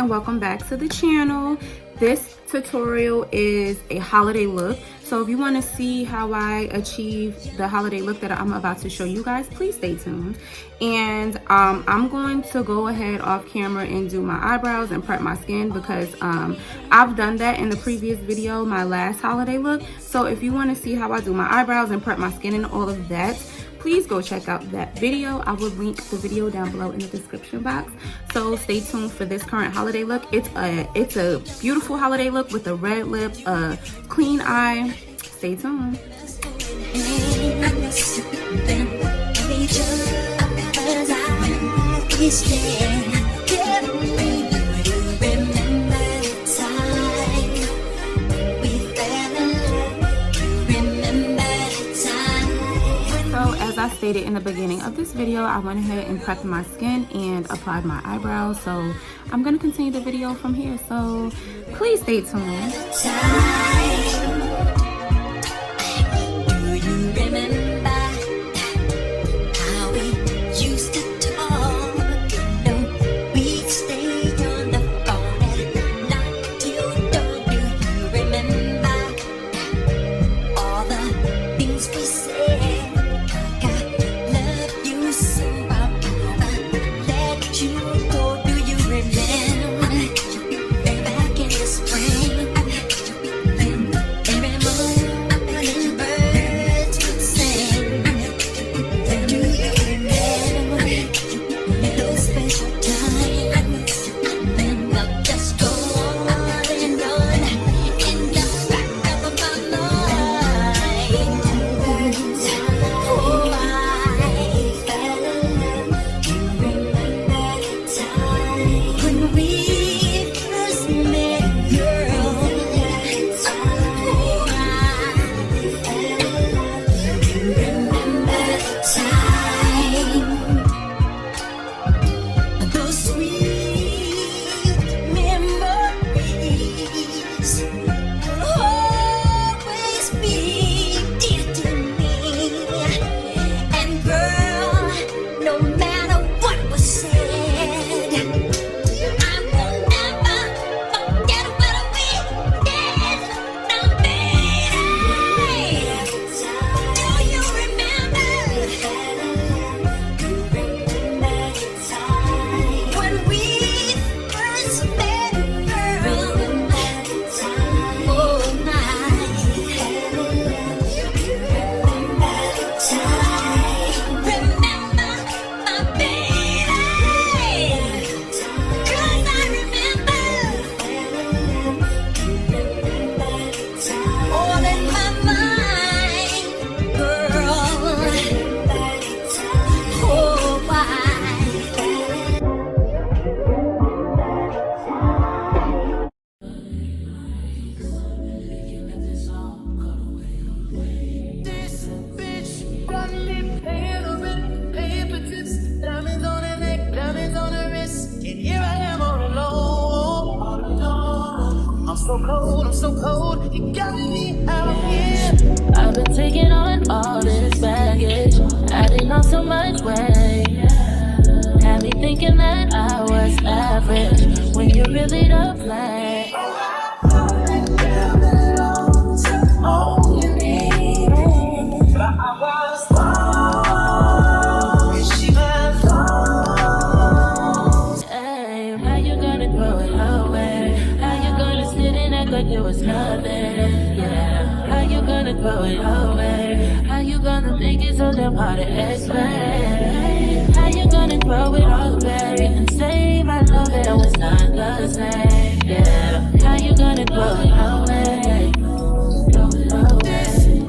and welcome back to the channel. This tutorial is a holiday look, so if you want to see how I achieve the holiday look that I'm about to show you guys, please stay tuned. And I'm going to go ahead off camera and do my eyebrows and prep my skin because I've done that in the previous video, my last holiday look. So if you want to see how I do my eyebrows and prep my skin and all of that, please go check out that video. I will link the video down below in the description box. So stay tuned for this current holiday look. It's a beautiful holiday look with a red lip, a clean eye. Stay tuned. As I stated in the beginning of this video, I went ahead and prepped my skin and applied my eyebrows. So I'm going to continue the video from here. So please stay tuned. I'm so cold, you got me out here. I've been taking on all this baggage, adding on so much weight. Had me thinking that I was average, when you're really the plan. All you need, but I was wrong, she was wrong. Hey, how you gonna throw it away? Like it was nothing, yeah. How you gonna throw it away? How you gonna think it's so damn hard to explain? How you gonna throw it all away and say my love it was not the same, yeah. How you gonna throw it away? Throw it away,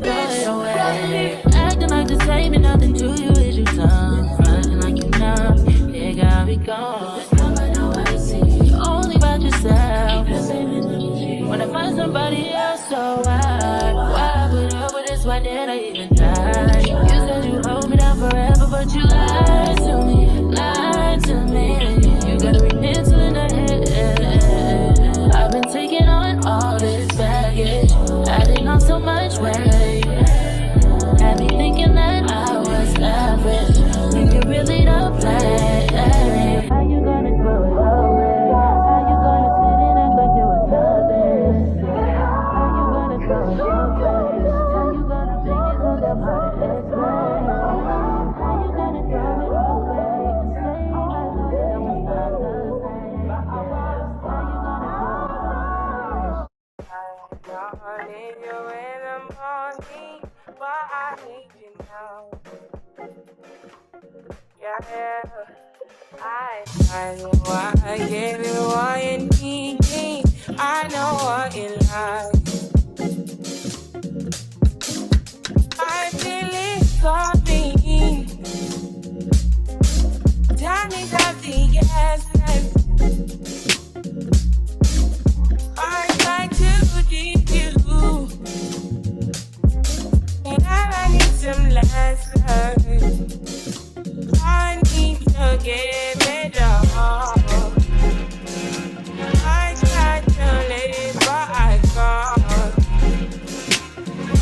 throw it away. Acting like the same and nothing to you is your tongue. Fronting like you numb, it got me going. Only about yourself. When I find somebody else, so why put up with this? Why did I even die? You said you hold me down forever, but you lied to me, lied to me. You gotta repent in the head. I've been taking on all this baggage, adding on so much weight. Had me thinking that I was average, when you're really the plan. How you gonna throw it away? How you gonna I need you now. Yeah. I know I gave you what you need. I know what you like. I feel it something. Tell me something, yes. I try to keep you, and I need some lessons. I need to get better. I tried to live, but I can't.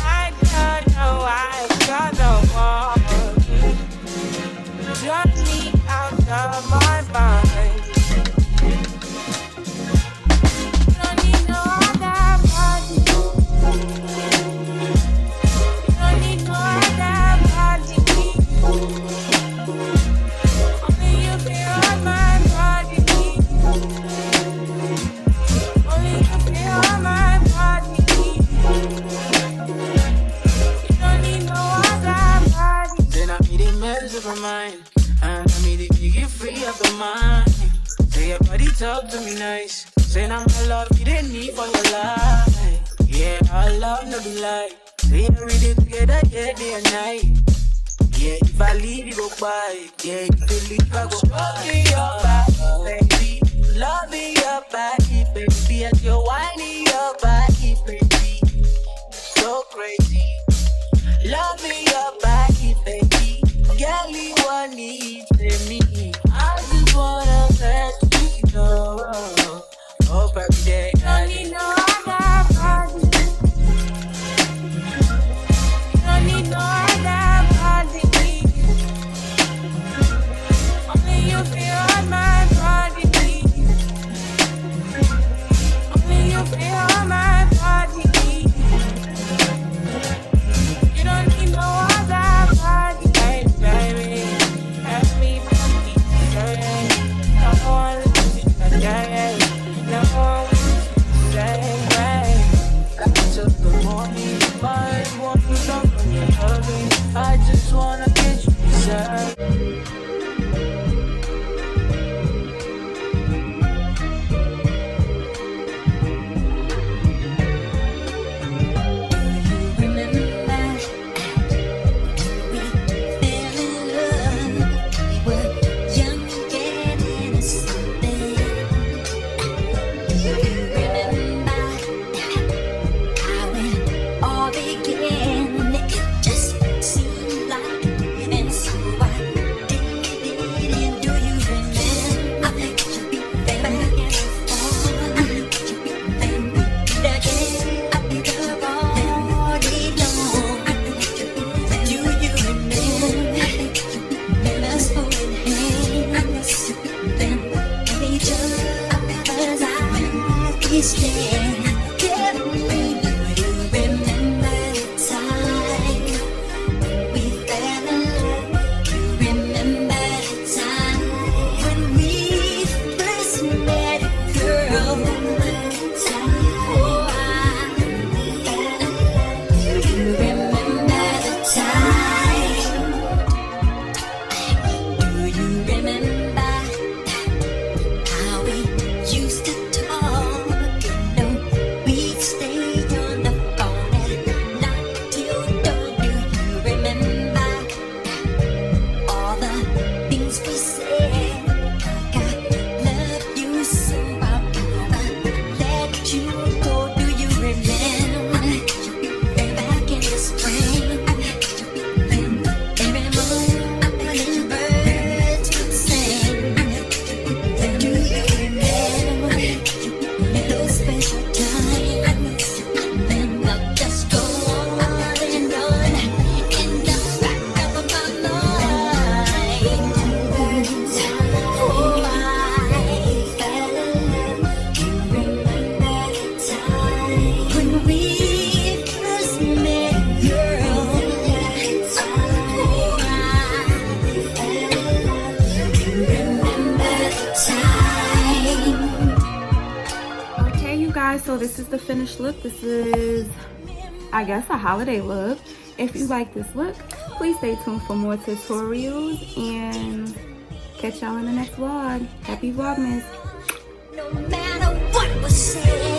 I don't know I got the one. Drag me out of my mind. Don't need no other body. Don't need no other body. Only you feel on my body. Only you feel on my body. You don't need no other body. Then I made a mess of my mind, and I made it get free of the mind. Say your body talk to me nice. Say now my love you didn't need for your life. Yeah, our love no be lie. Say every day together, yeah, day and night. Yeah, if I leave you go by. Yeah, if you leave I go stroking your body, baby. Loving your body, baby. As you're whining your body, baby. So crazy. Loving your body, baby. Girl, you want need me. I just wanna let you know. Hope every day I need no other body. Don't need no other body. Only you feel on my body. Only you feel on my body. You don't need no other body. Hey, baby, ask me about me. No one loves you again. No one wants the same way. Got till the morning, but want you some from your loving. I just wanna get you deserve. So this is the finished look. This is, I guess, a holiday look. If you like this look, please stay tuned for more tutorials and catch y'all in the next vlog. Happy Vlogmas. No matter what was said.